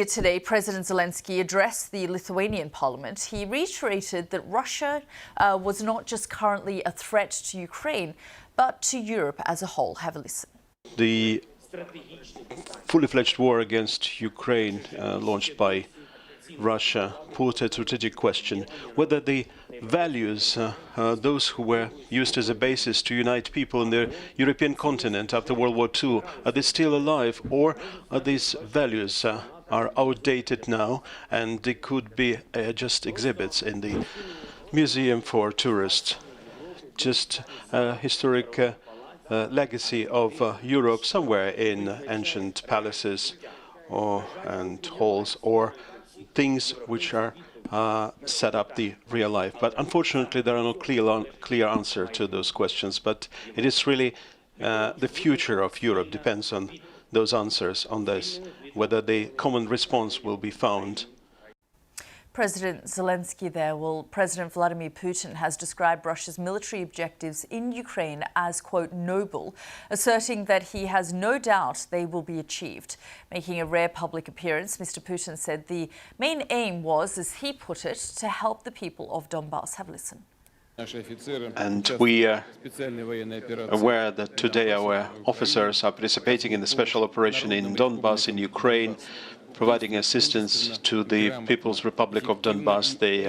Today, President Zelensky addressed the Lithuanian parliament. He reiterated that Russia was not just currently a threat to Ukraine, but to Europe as a whole. Have a listen. The fully fledged war against Ukraine launched by Russia put a strategic question whether the values, those who were used as a basis to unite people in the European continent after World War II, are they still alive, or are these values are outdated now and they could be just exhibits in the museum for tourists, just a historic legacy of Europe somewhere in ancient palaces and halls, or things which are set up the real life. But unfortunately, there are no clear answer to those questions. But it is really the future of Europe depends on those answers on this, whether the common response will be found. President Zelensky there. Well, President Vladimir Putin has described Russia's military objectives in Ukraine as, quote, noble, asserting that he has no doubt they will be achieved. Making a rare public appearance, Mr. Putin said the main aim was, as he put it, to help the people of Donbas. Have a listen. And we are aware that today our officers are participating in the special operation in Donbas, in Ukraine, providing assistance to the People's Republic of Donbas. They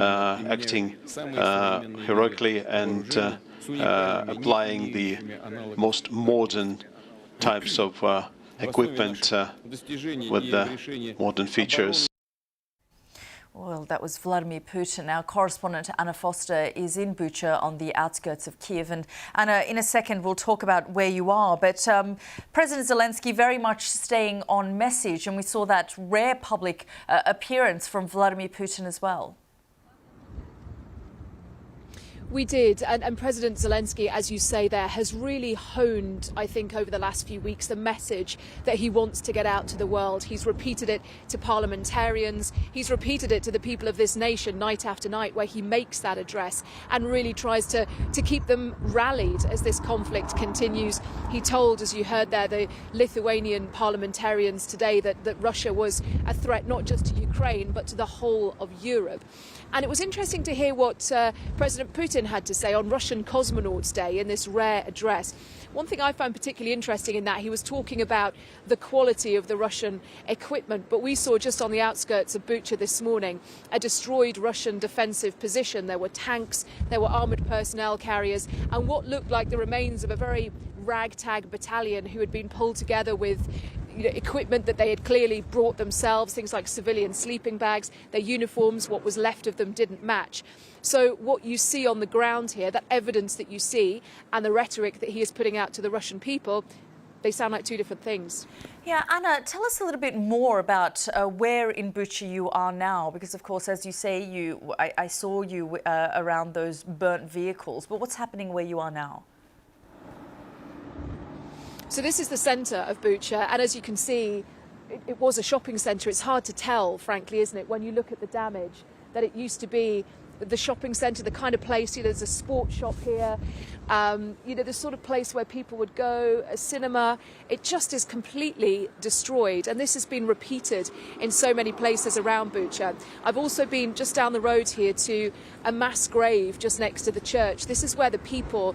are acting heroically and applying the most modern types of equipment with the modern features. Well, that was Vladimir Putin. Our correspondent Anna Foster is in Bucha on the outskirts of Kiev. And Anna, in a second, we'll talk about where you are. But President Zelensky very much staying on message. And we saw that rare public appearance from Vladimir Putin as well. We did, and President Zelensky, as you say there, has really honed, I think, over the last few weeks, the message that he wants to get out to the world. He's repeated it to parliamentarians, he's repeated it to the people of this nation night after night, where he makes that address and really tries to keep them rallied as this conflict continues. He told, as you heard there, the Lithuanian parliamentarians today that Russia was a threat not just to Ukraine, but to the whole of Europe. And it was interesting to hear what President Putin had to say on Russian Cosmonauts Day in this rare address. One thing I found particularly interesting in that, he was talking about the quality of the Russian equipment, but we saw just on the outskirts of Bucha this morning a destroyed Russian defensive position. There were tanks, there were armoured personnel carriers, and what looked like the remains of a very ragtag battalion who had been pulled together with equipment that they had clearly brought themselves, things like civilian sleeping bags, their uniforms, what was left of them didn't match. So what you see on the ground here, that evidence that you see, and the rhetoric that he is putting out to the Russian people, they sound like two different things. Yeah, Anna, tell us a little bit more about where in Bucha you are now, because of course, as you say, I saw you around those burnt vehicles, but what's happening where you are now? So this is the centre of Bucha, and as you can see, it was a shopping centre. It's hard to tell, frankly, isn't it, when you look at the damage, that it used to be the shopping centre, the kind of place, there's a sports shop here, the sort of place where people would go, a cinema. It just is completely destroyed, and this has been repeated in so many places around Bucha. I've also been just down the road here to a mass grave just next to the church. This is where the people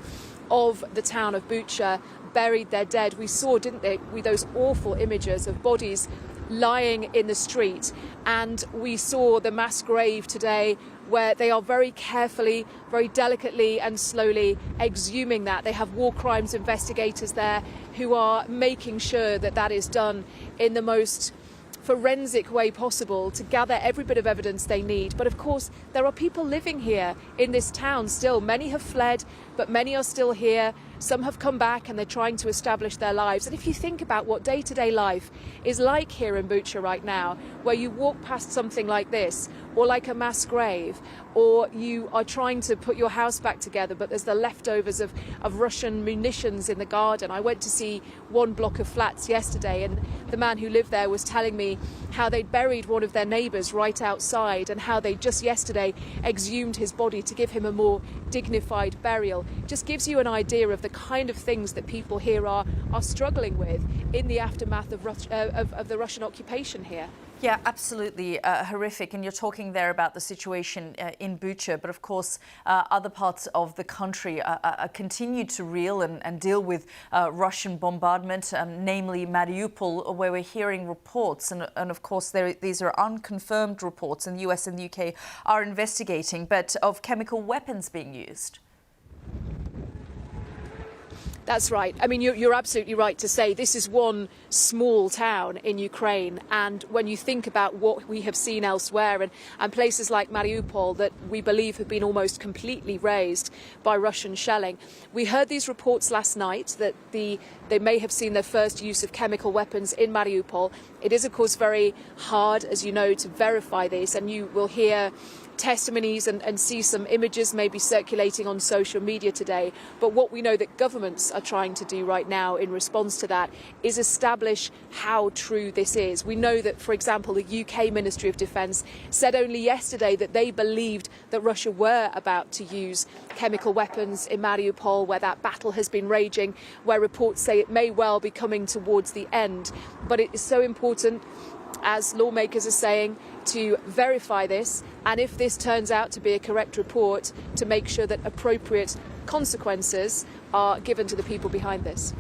of the town of Bucha buried their dead. We saw, didn't they, those awful images of bodies lying in the street, and we saw the mass grave today where they are very carefully, very delicately and slowly exhuming that. They have war crimes investigators there who are making sure that that is done in the most forensic way possible to gather every bit of evidence they need. But of course, there are people living here in this town still. Many have fled, but many are still here. Some have come back and they're trying to establish their lives. And if you think about what day-to-day life is like here in Bucha right now, where you walk past something like this, or like a mass grave, or you are trying to put your house back together, but there's the leftovers of Russian munitions in the garden. I went to see one block of flats yesterday, and the man who lived there was telling me how they'd buried one of their neighbours right outside, and how they just yesterday exhumed his body to give him a more dignified burial. It just gives you an idea of the the kind of things that people here are struggling with in the aftermath of the Russian occupation here. Yeah, absolutely horrific. And you're talking there about the situation in Bucha, but of course other parts of the country continue to reel and deal with Russian bombardment, namely Mariupol, where we're hearing reports. And of course, these are unconfirmed reports, and the US and the UK are investigating, but of chemical weapons being used. That's right. I mean, you're absolutely right to say this is one small town in Ukraine. And when you think about what we have seen elsewhere and places like Mariupol that we believe have been almost completely razed by Russian shelling, we heard these reports last night that they may have seen their first use of chemical weapons in Mariupol. It is, of course, very hard, as you know, to verify this. And you will hear testimonies and see some images maybe circulating on social media today. But what we know that governments are trying to do right now in response to that is establish how true this is. We know that, for example, the UK Ministry of Defence said only yesterday that they believed that Russia were about to use chemical weapons in Mariupol, where that battle has been raging, where reports say it may well be coming towards the end. But it is so important, as lawmakers are saying, to verify this, and if this turns out to be a correct report, to make sure that appropriate consequences are given to the people behind this.